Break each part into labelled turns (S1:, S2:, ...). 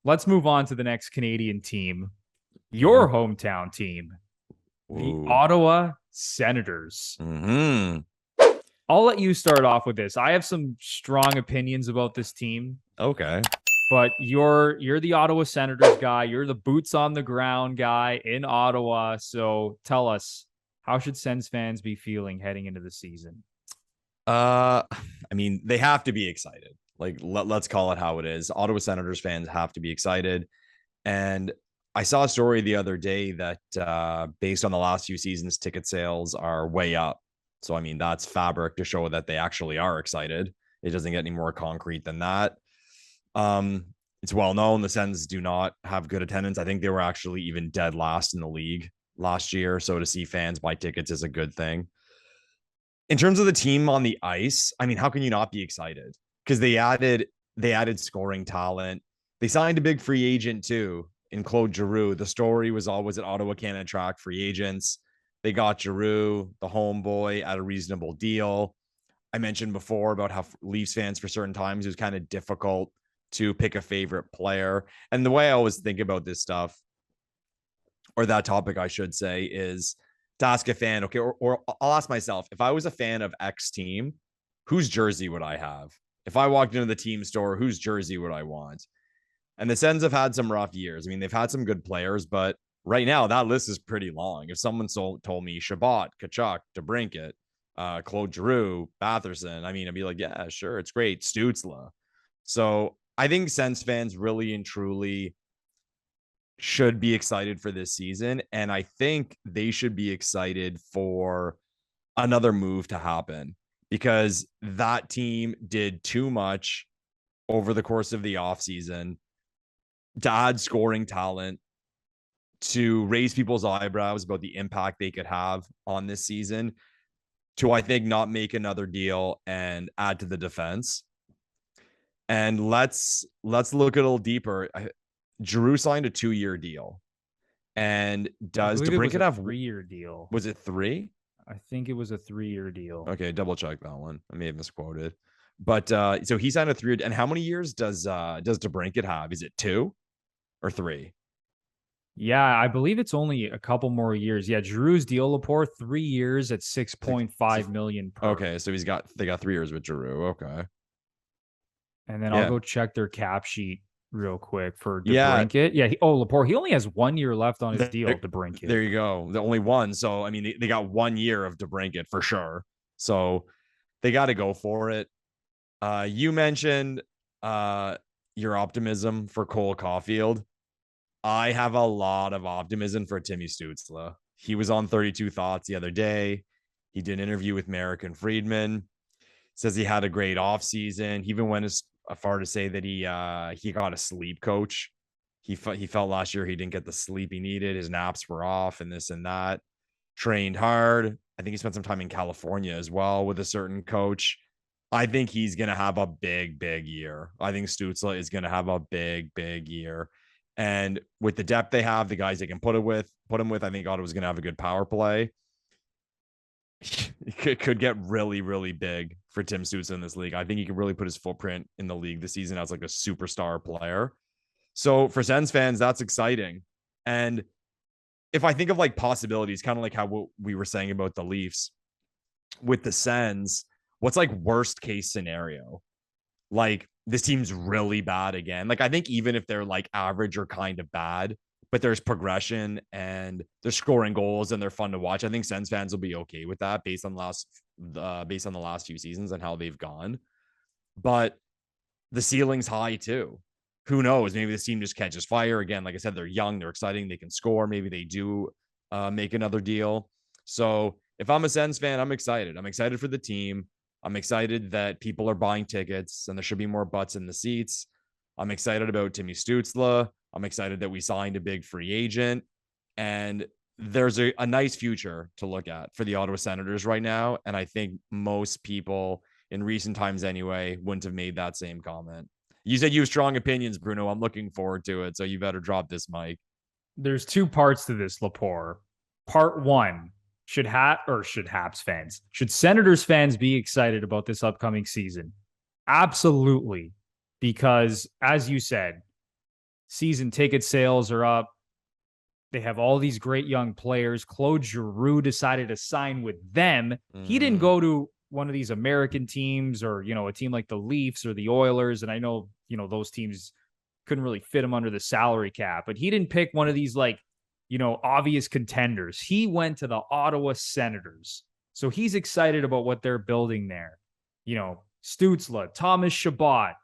S1: let's move on to the next Canadian team, your hometown team, the
S2: Ooh.
S1: Ottawa Senators.
S2: Mm-hmm.
S1: I'll let you start off with this. I have some strong opinions about this team.
S2: Okay.
S1: But you're the Ottawa Senators guy. You're the boots on the ground guy in Ottawa. So tell us, how should Sens fans be feeling heading into the season?
S2: I mean, they have to be excited. Like, let's call it how it is. Ottawa Senators fans have to be excited. And I saw a story the other day that based on the last few seasons, ticket sales are way up. So, I mean, that's fabric to show that they actually are excited. It doesn't get any more concrete than that. It's well known the Sens do not have good attendance. I think they were actually even dead last in the league last year. So to see fans buy tickets is a good thing. In terms of the team on the ice, I mean, how can you not be excited? Because they added scoring talent. They signed a big free agent too in Claude Giroux. The story was always at Ottawa can't attract free agents. They got Giroux, the homeboy, at a reasonable deal. I mentioned before about how Leafs fans for certain times it was kind of difficult to pick a favorite player. And the way I always think about this stuff, or that topic, I should say, is to ask a fan, okay, or I'll ask myself, if I was a fan of X team, whose jersey would I have? If I walked into the team store, whose jersey would I want? And the Sens have had some rough years. I mean, they've had some good players, but right now that list is pretty long. If someone told me Shabbat, Kachuk, DeBrincat, Claude Giroux, Batherson, I mean, I'd be like, yeah, sure, it's great. Stutzla. So I think Sens fans really and truly should be excited for this season. And I think they should be excited for another move to happen because that team did too much over the course of the offseason to add scoring talent, to raise people's eyebrows about the impact they could have on this season, to, I think, not make another deal and add to the defense. And let's look a little deeper. Giroux signed a 2-year deal. And does DeBrincat have
S1: a 3-year deal?
S2: Was it 3?
S1: I think it was a 3-year deal.
S2: Okay, double check that one. I may have misquoted. But so he signed a 3. And how many years does DeBrincat have? Is it 2 or 3?
S1: Yeah, I believe it's only a couple more years. Yeah, Giroux's deal, Lepore, 3 years at $6.5 million per.
S2: Okay, so they got 3 years with Giroux. Okay.
S1: And then I'll go check their cap sheet real quick for DeBrincat. Yeah. Lepore, he only has 1 year left on his deal, DeBrincat.
S2: There you go. The only one. So, I mean, they got 1 year of DeBrincat for sure. So they got to go for it. You mentioned your optimism for Cole Caulfield. I have a lot of optimism for Timmy Stutzla. He was on 32 Thoughts the other day. He did an interview with Merrick and Friedman. Says he had a great offseason. He even went as far to say that he got a sleep coach. He felt last year he didn't get the sleep he needed. His naps were off and this and that. Trained hard. I think he spent some time in California as well with a certain coach. I think he's going to have a big, big year. I think Stutzla is going to have a big, big year. And with the depth they have, the guys they can put him with, I think Ottawa's going to have a good power play. It could get really, really big for Tim Stutzla in this league. I think he could really put his footprint in the league this season as like a superstar player. So for Sens fans, that's exciting. And if I think of like possibilities, kind of like how we were saying about the Leafs with the Sens, what's like worst case scenario? Like this team's really bad again. Like I think even if they're like average or kind of bad, but there's progression and they're scoring goals and they're fun to watch, I think Sens fans will be okay with that based on the last few seasons and how they've gone. But the ceiling's high too. Who knows? Maybe this team just catches fire again. Like I said, they're young, they're exciting, they can score. Maybe they do make another deal. So if I'm a Sens fan, I'm excited. I'm excited for the team. I'm excited that people are buying tickets and there should be more butts in the seats. I'm excited about Timmy Stutzla. I'm excited that we signed a big free agent. And there's a nice future to look at for the Ottawa Senators right now. And I think most people in recent times anyway wouldn't have made that same comment. You said you have strong opinions, Bruno. I'm looking forward to it. So you better drop this mic.
S1: There's 2 parts to this, Lepore. Part 1. Should Senators fans be excited about this upcoming season? Absolutely. Because as you said, season ticket sales are up. They have all these great young players. Claude Giroux decided to sign with them. He didn't go to one of these American teams or, a team like the Leafs or the Oilers. And I know, those teams couldn't really fit him under the salary cap, but he didn't pick one of these obvious contenders. He went to the Ottawa Senators. So he's excited about what they're building there. Stützle, Thomas Chabot,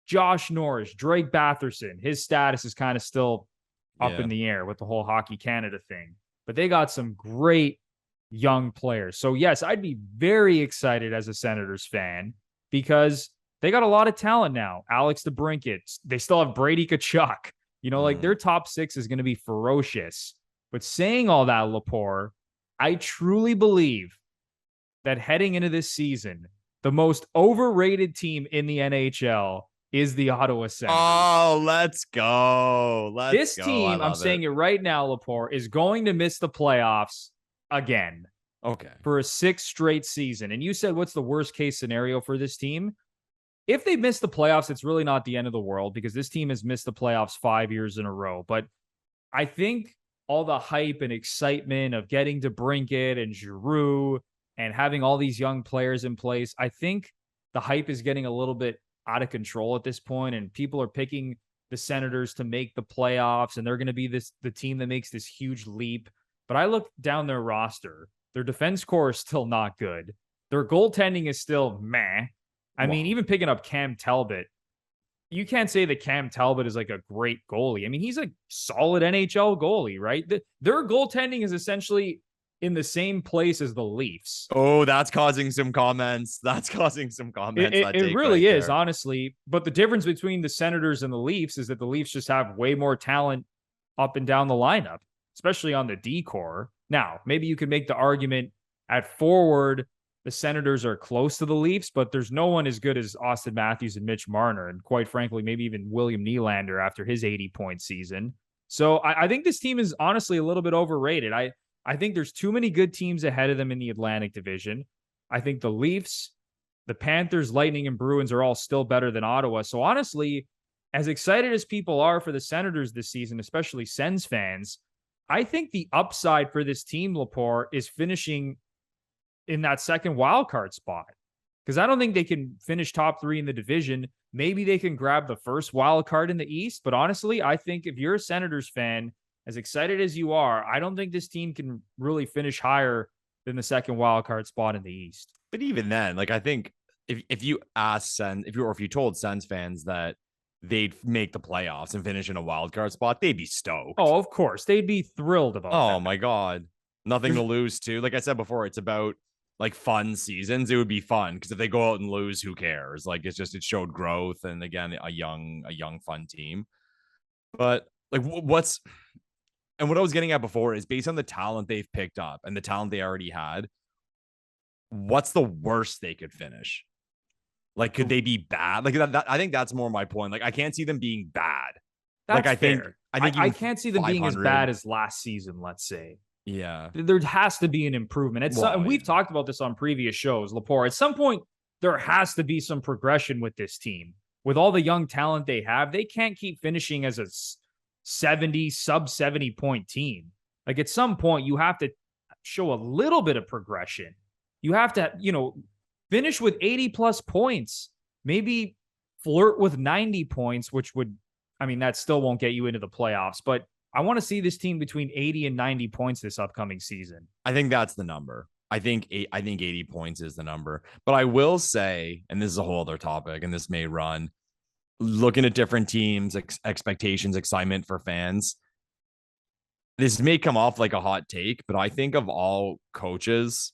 S1: Josh Norris, Drake Batherson. His status is kind of still up in the air with the whole Hockey Canada thing. But they got some great young players. So, yes, I'd be very excited as a Senators fan because they got a lot of talent now. Alex DeBrincat. They still have Brady Tkachuk. Their top six is going to be ferocious. But saying all that, Lepore, I truly believe that heading into this season, the most overrated team in the NHL is the Ottawa Senators.
S2: Oh, let's go.
S1: This team, I'm saying it right now, Lepore, is going to miss the playoffs again.
S2: Okay.
S1: For a 6th straight season. And you said, what's the worst case scenario for this team? If they miss the playoffs, it's really not the end of the world because this team has missed the playoffs 5 years in a row. But I think all the hype and excitement of getting DeBrincat and Giroux and having all these young players in place, I think the hype is getting a little bit out of control at this point, and people are picking the Senators to make the playoffs, and they're going to be the team that makes this huge leap. But I look down their roster. Their defense core is still not good. Their goaltending is still meh. I mean, even picking up Cam Talbot, you can't say that Cam Talbot is like a great goalie. I mean, he's a solid NHL goalie, right? Their goaltending is essentially in the same place as the Leafs.
S2: Oh, that's causing some comments.
S1: It really is, honestly. But the difference between the Senators and the Leafs is that the Leafs just have way more talent up and down the lineup, especially on the D core. Now, maybe you could make the argument at forward, the Senators are close to the Leafs, but there's no one as good as Austin Matthews and Mitch Marner. And quite frankly, maybe even William Nylander after his 80-point season. So I think this team is honestly a little bit overrated. I think there's too many good teams ahead of them in the Atlantic Division. I think the Leafs, the Panthers, Lightning, and Bruins are all still better than Ottawa. So honestly, as excited as people are for the Senators this season, especially Sens fans, I think the upside for this team, Lepore, is finishing in that second wildcard spot. Because I don't think they can finish top 3 in the division. Maybe they can grab the first wild card in the East. But honestly, I think if you're a Senators fan, as excited as you are, I don't think this team can really finish higher than the second wildcard spot in the East.
S2: But even then, I think if you ask if you told Sens fans that they'd make the playoffs and finish in a wild card spot, they'd be stoked.
S1: Oh, of course. They'd be thrilled about that.
S2: Oh my God. Nothing to lose to. Like I said before, it's about fun seasons. It would be fun because if they go out and lose, who cares? It showed growth and again, a young fun team. But what I was getting at before is based on the talent they've picked up and the talent they already had, what's the worst they could finish? Could they be bad? I think that's more my point. I can't see them being bad.
S1: That's fair. I can't see them being as bad as last season, let's say.
S2: Yeah.
S1: There has to be an improvement. We've talked about this on previous shows, Lepore. At some point, there has to be some progression with this team. With all the young talent they have, they can't keep finishing as a sub 70 point team. At some point, you have to show a little bit of progression. You have to, finish with 80 plus points, maybe flirt with 90 points, which that still won't get you into the playoffs, but I want to see this team between 80 and 90 points this upcoming season.
S2: I think that's the number. I think 80 points is the number, but I will say, and this is a whole other topic and this may run, looking at different teams, expectations, excitement for fans. This may come off like a hot take, but I think of all coaches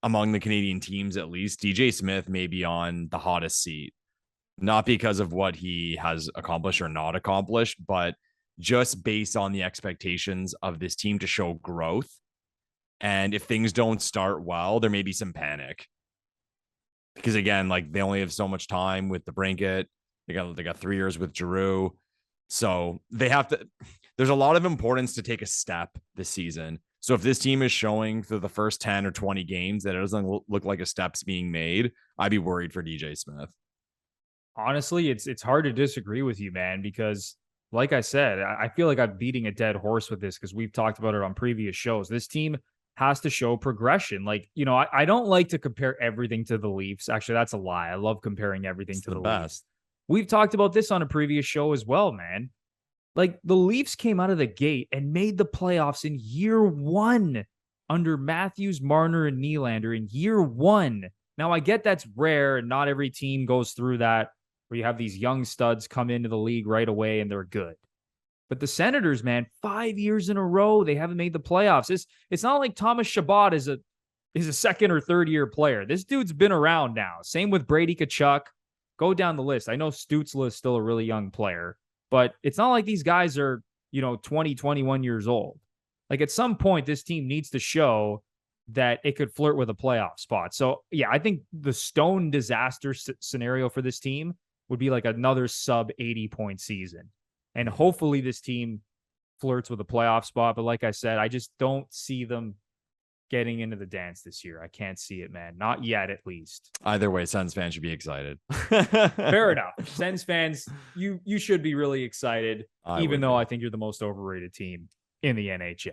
S2: among the Canadian teams, at least, DJ Smith may be on the hottest seat, not because of what he has accomplished or not accomplished, but just based on the expectations of this team to show growth. And if things don't start well, there may be some panic. Because again, they only have so much time with DeBrincat. They got 3 years with Giroux. So they have to, there's a lot of importance to take a step this season. So if this team is showing through the first 10 or 20 games that it doesn't look like a step's being made, I'd be worried for DJ Smith.
S1: Honestly, it's hard to disagree with you, man, because like I said, I feel like I'm beating a dead horse with this because we've talked about it on previous shows. This team has to show progression. Like, I don't like to compare everything to the Leafs. Actually, that's a lie. I love comparing everything to the Leafs. We've talked about this on a previous show as well, man. Like, the Leafs came out of the gate and made the playoffs in year one under Matthews, Marner, and Nylander in year one. Now, I get that's rare, and not every team goes through that, where you have these young studs come into the league right away and they're good. But the Senators, man, 5 years in a row, they haven't made the playoffs. It's not like Thomas Chabot is a second or third year player. This dude's been around now. Same with Brady Tkachuk. Go down the list. I know Stützle is still a really young player, but it's not like these guys are, 20, 21 years old. Like, at some point, this team needs to show that it could flirt with a playoff spot. So, yeah, I think the Stone disaster scenario for this team would be like another sub 80-point season. And hopefully this team flirts with a playoff spot. But like I said, I just don't see them getting into the dance this year. I can't see it, man. Not yet, at least.
S2: Either way, Sens fans should be excited.
S1: Fair enough. Sens fans, you should be really excited, even though I think you're the most overrated team in the NHL.